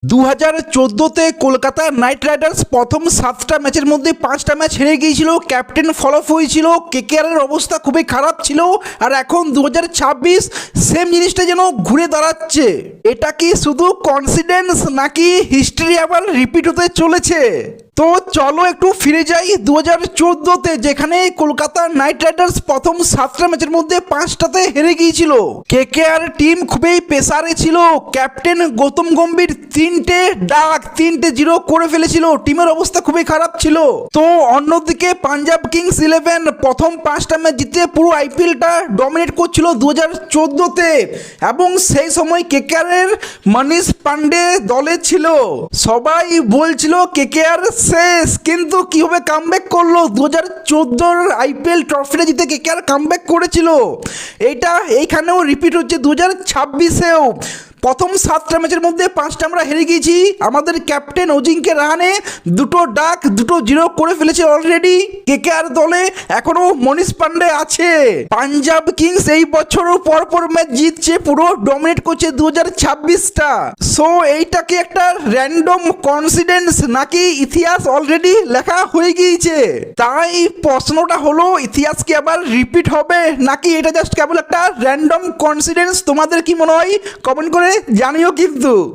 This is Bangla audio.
2014-তে কলকাতা নাইট রাইডার্স প্রথম 7টা ম্যাচের মধ্যে 5টা ম্যাচ হেরে গিয়েছিল, ক্যাপ্টেন ফলপ হয়েছিল, কেকেআরের অবস্থা খুবই খারাপ ছিল। আর এখন 2026 সেম জিনিসটা যেন ঘুরে দাঁড়াচ্ছে। এটা কি শুধু কনফিডেন্স নাকি হিস্ট্রি আবার রিপিট হতে চলেছে? তো চলো একটু ফিরে যাই 2014-তে, যেখানে কলকাতা নাইট রাইডার্স প্রথম 7টা ম্যাচের মধ্যে 5টাতে হেরে গিয়েছিল। কেকেআর টিম খুবই প্রেসারে ছিল, ক্যাপ্টেন গৌতম গম্ভীর 3টে ডাক 3টে 0 করে ফেলেছিল, টিমের অবস্থা খুবই খারাপ ছিল। তো অন্যদিকে পাঞ্জাব কিংস 11 প্রথম 5টা ম্যাচ জিতে পুরো আইপিএলটা ডমিনেট করছিল 2014-তে, এবং সেই সময় কেকেআরের মনীষ পান্ডে দলে ছিল। সবাই বলছিল কেকেআর শেষ, কিন্তু কিভাবে কামব্যাক করলো 2014-র আইপিএল ট্রফিটা জিতে কেকেআর কামব্যাক করেছিল। এইখানেও রিপিট হচ্ছে 2026-এও। প্রথম 7টা ম্যাচের মধ্যে 5টা আমরা হেরে গিয়েছি। আমাদের ক্যাপ্টেন অজিঙ্ক্য রাহানে 2টো ডাক 2টো 0 করে ফেলেছে অলরেডি। কেকেআর দলে এখনো মনীষ পান্ডে আছে। পাঞ্জাব কিংস এই বছরও পরপর ম্যাচ জিতছে, পুরো ডমিনেট করছে 2026টা। সো এইটাকে একটা র্যান্ডম কনফিডেন্স নাকি ইতিহাস অলরেডি লেখা হয়ে গিয়েছে? তাই প্রশ্নটা হলো, ইতিহাস কি আবার রিপিট হবে নাকি এটা জাস্ট কেবল একটা র্যান্ডম কনফিডেন্স? তোমাদের কি মনে হয়? কমেন্ট করে জানিও কিন্তু।